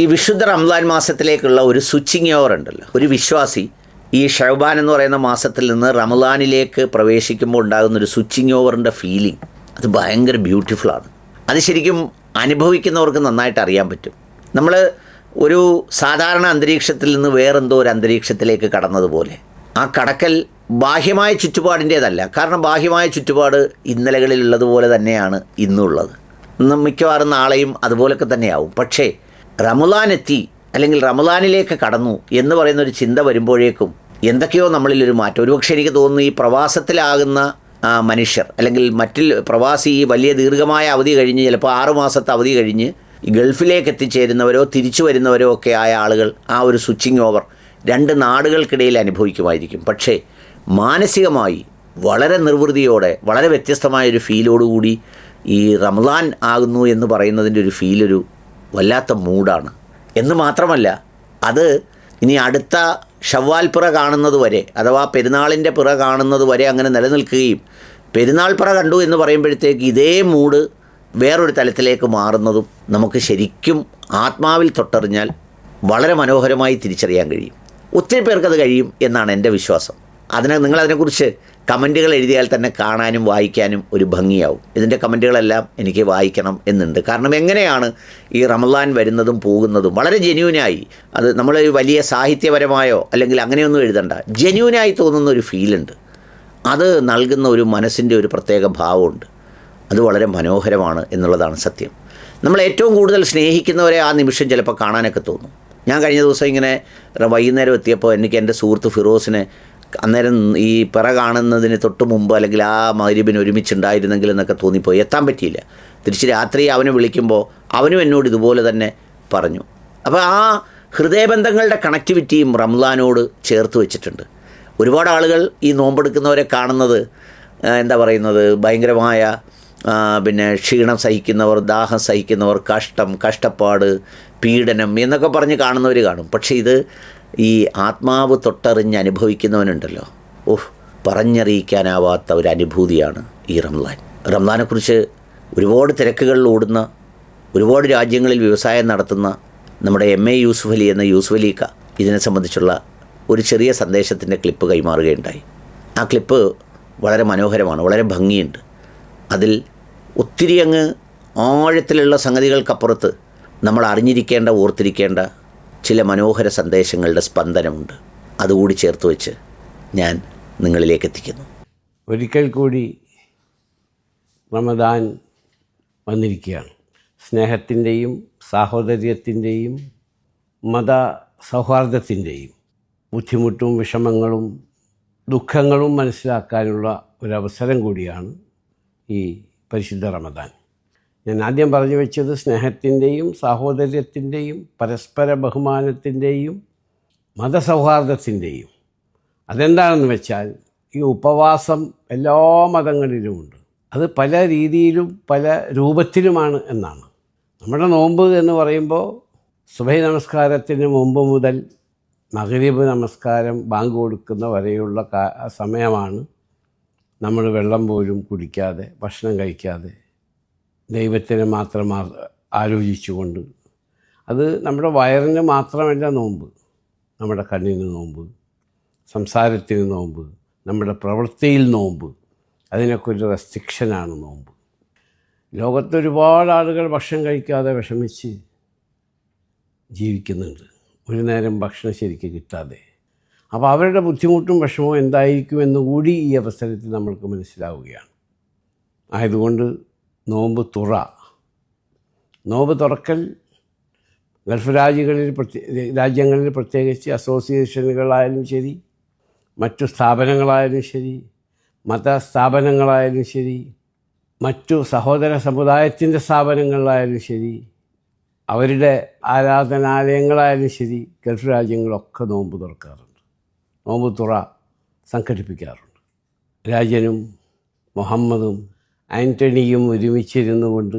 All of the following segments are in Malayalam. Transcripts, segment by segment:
ഈ വിശുദ്ധ റംസാൻ മാസത്തിലേക്കുള്ള ഒരു സ്വിച്ചിങ് ഓവർ ഉണ്ടല്ലോ. ഒരു വിശ്വാസി ഈ ഷഅബാൻ എന്ന് പറയുന്ന മാസത്തിൽ നിന്ന് റമദാനിലേക്ക് പ്രവേശിക്കുമ്പോൾ ഉണ്ടാകുന്നൊരു സ്വിച്ചിങ് ഓവറിൻ്റെ ഫീലിംഗ് അത് ഭയങ്കര ബ്യൂട്ടിഫുള്ളാണ്. അത് ശരിക്കും അനുഭവിക്കുന്നവർക്ക് നന്നായിട്ട് അറിയാൻ പറ്റും. നമ്മൾ ഒരു സാധാരണ അന്തരീക്ഷത്തിൽ നിന്ന് വേറെന്തോ ഒരു അന്തരീക്ഷത്തിലേക്ക് കടന്നതുപോലെ ആ കടക്കൽ ബാഹ്യമായ ചുറ്റുപാടിൻ്റേതല്ല. കാരണം ബാഹ്യമായ ചുറ്റുപാട് ഇന്നലകളിലുള്ളതുപോലെ തന്നെയാണ് ഇന്നുള്ളത്, മിക്കവാറും നാളെയും അതുപോലൊക്കെ തന്നെയാവും. പക്ഷേ റമദാൻ എത്തി അല്ലെങ്കിൽ റമദാനിലേക്ക് കടന്നു എന്ന് പറയുന്ന ഒരു ചിന്ത വരുമ്പോഴേക്കും എന്തൊക്കെയോ നമ്മളിലൊരു മാറ്റം. ഒരുപക്ഷെ എനിക്ക് തോന്നുന്നു ഈ പ്രവാസത്തിലാകുന്ന മനുഷ്യർ അല്ലെങ്കിൽ മറ്റിൽ പ്രവാസി ഈ വലിയ ദീർഘമായ അവധി കഴിഞ്ഞ് ചിലപ്പോൾ 6 മാസത്തെ അവധി കഴിഞ്ഞ് ഗൾഫിലേക്ക് എത്തിച്ചേരുന്നവരോ തിരിച്ചു വരുന്നവരോ ഒക്കെ ആയ ആളുകൾ ആ ഒരു സ്വിച്ചിങ് ഓവർ 2 നാടുകൾക്കിടയിൽ അനുഭവിക്കുമായിരിക്കും. പക്ഷേ മാനസികമായി വളരെ നിർവൃതിയോടെ വളരെ വ്യത്യസ്തമായൊരു ഫീലോടുകൂടി ഈ റമദാൻ ആകുന്നു എന്ന് പറയുന്നതിൻ്റെ ഒരു ഫീലൊരു വല്ലാത്ത മൂഡാണ്. എന്ന് മാത്രമല്ല, അത് ഇനി അടുത്ത ഷവ്വാൽ പിറ കാണുന്നത് വരെ അഥവാ പെരുന്നാളിൻ്റെ പിറ കാണുന്നത് വരെ അങ്ങനെ നിലനിൽക്കുകയും പെരുന്നാൾ പിറ കണ്ടു എന്ന് പറയുമ്പോഴത്തേക്ക് ഇതേ മൂഡ് വേറൊരു തലത്തിലേക്ക് മാറുന്നതും നമുക്ക് ശരിക്കും ആത്മാവിൽ തൊട്ടറിഞ്ഞാൽ വളരെ മനോഹരമായി തിരിച്ചറിയാൻ കഴിയും. ഒത്തിരി പേർക്കത് കഴിയും എന്നാണ് എൻ്റെ വിശ്വാസം. നിങ്ങളതിനെക്കുറിച്ച് കമൻറ്റുകൾ എഴുതിയാൽ തന്നെ കാണാനും വായിക്കാനും ഒരു ഭംഗിയാവും. ഇതിൻ്റെ കമൻറ്റുകളെല്ലാം എനിക്ക് വായിക്കണം എന്നുണ്ട്. കാരണം എങ്ങനെയാണ് ഈ റമദാൻ വരുന്നതും പോകുന്നതും വളരെ ജെന്യൂനായി, അത് നമ്മൾ വലിയ സാഹിത്യപരമായോ അല്ലെങ്കിൽ അങ്ങനെയൊന്നും എഴുതണ്ട, ജെന്യൂനായി തോന്നുന്ന ഒരു ഫീലുണ്ട്. അത് നൽകുന്ന ഒരു മനസ്സിൻ്റെ ഒരു പ്രത്യേക ഭാവമുണ്ട്. അത് വളരെ മനോഹരമാണ് എന്നുള്ളതാണ് സത്യം. നമ്മൾ ഏറ്റവും കൂടുതൽ സ്നേഹിക്കുന്നവരെ ആ നിമിഷം ചിലപ്പോൾ കാണാനൊക്കെ തോന്നും. ഞാൻ കഴിഞ്ഞ ദിവസം ഇങ്ങനെ വൈകുന്നേരം എത്തിയപ്പോൾ എനിക്ക് എൻ്റെ സുഹൃത്ത് ഫിറോസിനെ അന്നേരം ഈ പിറ കാണുന്നതിന് തൊട്ട് മുമ്പ് അല്ലെങ്കിൽ ആ മഗ്‌രിബിന് ഒരുമിച്ചുണ്ടായിരുന്നെങ്കിൽ എന്നൊക്കെ തോന്നിപ്പോയി. എത്താൻ പറ്റിയില്ല. തിരിച്ച് രാത്രി അവനെ വിളിക്കുമ്പോൾ അവനും എന്നോട് ഇതുപോലെ തന്നെ പറഞ്ഞു. അപ്പോൾ ആ ഹൃദയബന്ധങ്ങളുടെ കണക്ടിവിറ്റിയും റംസാനോട് ചേർത്ത് വെച്ചിട്ടുണ്ട്. ഒരുപാട് ആളുകൾ ഈ നോമ്പെടുക്കുന്നവരെ കാണുന്നത് എന്താ പറയുന്നത്, ഭയങ്കരമായ ക്ഷീണം സഹിക്കുന്നവർ, ദാഹം സഹിക്കുന്നവർ, കഷ്ടപ്പാട്, പീഡനം എന്നൊക്കെ പറഞ്ഞ് കാണുന്നവർ കാണും. പക്ഷേ ഇത് ഈ ആത്മാവ് തൊട്ടറിഞ്ഞ് അനുഭവിക്കുന്നവനുണ്ടല്ലോ, പറഞ്ഞറിയിക്കാനാവാത്ത ഒരു അനുഭൂതിയാണ് ഈ റംസാൻ. റംസാനെക്കുറിച്ച് ഒരുപാട് തിരക്കുകളിൽ ഓടുന്ന, ഒരുപാട് രാജ്യങ്ങളിൽ വ്യവസായം നടത്തുന്ന നമ്മുടെ MA യൂസുഫ് അലി എന്ന യൂസുഫ് അലിക്ക ഇതിനെ സംബന്ധിച്ചുള്ള ഒരു ചെറിയ സന്ദേശത്തിൻ്റെ ക്ലിപ്പ് കൈമാറുകയുണ്ടായി. ആ ക്ലിപ്പ് വളരെ മനോഹരമാണ്, വളരെ ഭംഗിയുണ്ട്. അതിൽ ഒത്തിരി അങ്ങ് ആഴത്തിലുള്ള സംഗതികൾക്കപ്പുറത്ത് നമ്മൾ അറിഞ്ഞിരിക്കേണ്ട, ഓർത്തിരിക്കേണ്ട ചില മനോഹര സന്ദേശങ്ങളുടെ സ്പന്ദനമുണ്ട്. അതുകൂടി ചേർത്ത് വെച്ച് ഞാൻ നിങ്ങളിലേക്ക് എത്തിക്കുന്നു. ഒരിക്കൽ കൂടി റമദാൻ വന്നിരിക്കുകയാണ്. സ്നേഹത്തിൻ്റെയും സാഹോദര്യത്തിൻ്റെയും മത സൗഹാർദ്ദത്തിൻ്റെയും ബുദ്ധിമുട്ടും വിഷമങ്ങളും ദുഃഖങ്ങളും മനസ്സിലാക്കാനുള്ള ഒരവസരം കൂടിയാണ് ഈ പരിശുദ്ധ റമദാൻ. ഞാൻ ആദ്യം പറഞ്ഞു വെച്ചത് സ്നേഹത്തിൻ്റെയും സാഹോദര്യത്തിൻ്റെയും പരസ്പര ബഹുമാനത്തിൻ്റെയും മതസൗഹാർദ്ദത്തിൻ്റെയും. അതെന്താണെന്ന് വെച്ചാൽ ഈ ഉപവാസം എല്ലാ മതങ്ങളിലുമുണ്ട്. അത് പല രീതിയിലും പല രൂപത്തിലുമാണ് എന്നാണ്. നമ്മുടെ നോമ്പ് എന്ന് പറയുമ്പോൾ സുബഹി നമസ്കാരത്തിന് മുമ്പ് മുതൽ മഗ്‌രിബ് നമസ്കാരം ബാങ്ക് കൊടുക്കുന്ന വരെയുള്ള സമയമാണ് നമ്മൾ വെള്ളം പോലും കുടിക്കാതെ, ഭക്ഷണം കഴിക്കാതെ, ദൈവത്തിനെ മാത്രം ആലോചിച്ചുകൊണ്ട്, അത് നമ്മുടെ വയറിന് മാത്രമല്ല നോമ്പ്, നമ്മുടെ കണ്ണിന് നോമ്പ്, സംസാരത്തിന് നോമ്പ്, നമ്മുടെ പ്രവൃത്തിയിൽ നോമ്പ്, അതിനൊക്കെ ഒരു റെസ്ട്രിക്ഷനാണ് നോമ്പ്. ലോകത്തൊരുപാട് ആളുകൾ ഭക്ഷണം കഴിക്കാതെ വിഷമിച്ച് ജീവിക്കുന്നുണ്ട്, ഒരു നേരം ഭക്ഷണം ശരിക്കും കിട്ടാതെ. അപ്പോൾ അവരുടെ ബുദ്ധിമുട്ടും വിഷമവും എന്തായിരിക്കുമെന്ന് കൂടി ഈ അവസരത്തിൽ നമ്മൾക്ക് മനസ്സിലാവുകയാണ്. ആയതുകൊണ്ട് നോമ്പ് തുറക്കൽ ഗൾഫ് രാജ്യങ്ങളിൽ പ്രത്യേകിച്ച് അസോസിയേഷനുകളായാലും ശരി, മറ്റു സ്ഥാപനങ്ങളായാലും ശരി, മതസ്ഥാപനങ്ങളായാലും ശരി, മറ്റു സഹോദര സമുദായത്തിൻ്റെ സ്ഥാപനങ്ങളായാലും ശരി, അവരുടെ ആരാധനാലയങ്ങളായാലും ശരി, ഗൾഫ് രാജ്യങ്ങളൊക്കെ നോമ്പ് തുറക്കാറുണ്ട്, നോമ്പ് തുറ സംഘടിപ്പിക്കാറുണ്ട്. രാജനും മുഹമ്മദും ആൻ്റണിയും ഒരുമിച്ചിരുന്നു കൊണ്ട്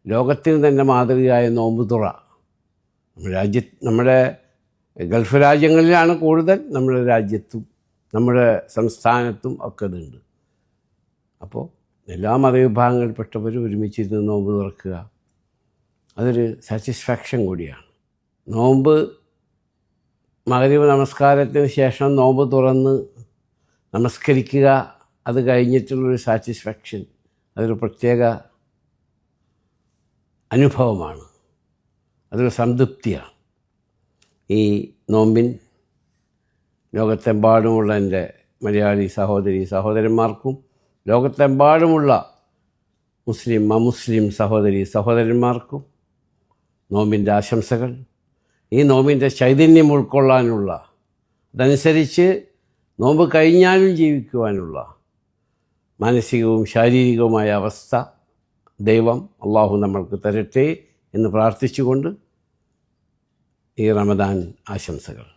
ലോകത്തിന് തന്നെ മാതൃകയായ നോമ്പ് തുറ നമ്മുടെ ഗൾഫ് രാജ്യങ്ങളിലാണ് കൂടുതൽ, നമ്മുടെ രാജ്യത്തും നമ്മുടെ സംസ്ഥാനത്തും ഒക്കെ ഇതുണ്ട്. അപ്പോൾ എല്ലാ മതവിഭാഗങ്ങളിൽപ്പെട്ടവരും ഒരുമിച്ചിരുന്ന് നോമ്പ് തുറക്കുക, അതൊരു സാറ്റിസ്ഫാക്ഷൻ കൂടിയാണ്. നോമ്പ് മഗ്‌രിബ് നമസ്കാരത്തിന് ശേഷം നോമ്പ് തുറന്ന് നമസ്കരിക്കുക, അത് കഴിഞ്ഞിട്ടുള്ളൊരു സാറ്റിസ്ഫാക്ഷൻ, അതൊരു പ്രത്യേക അനുഭവമാണ്, അതൊരു സംതൃപ്തിയാണ്. ഈ നോമ്പിൻ ലോകത്തെമ്പാടുമുള്ള എൻ്റെ മലയാളി സഹോദരി സഹോദരന്മാർക്കും ലോകത്തെമ്പാടുമുള്ള മുസ്ലിം അമുസ്ലിം സഹോദരി സഹോദരന്മാർക്കും നോമ്പിൻ്റെ ആശംസകൾ. ഈ നോമ്പിൻ്റെ ചൈതന്യം ഉൾക്കൊള്ളാനുള്ള, അതനുസരിച്ച് നോമ്പ് കഴിഞ്ഞാലും ജീവിക്കുവാനുള്ള മാനസികവും ശാരീരികവുമായ അവസ്ഥ ദൈവം അള്ളാഹു നമ്മൾക്ക് തരട്ടെ എന്ന് പ്രാർത്ഥിച്ചുകൊണ്ട് ഈ റമദാൻ ആശംസകൾ.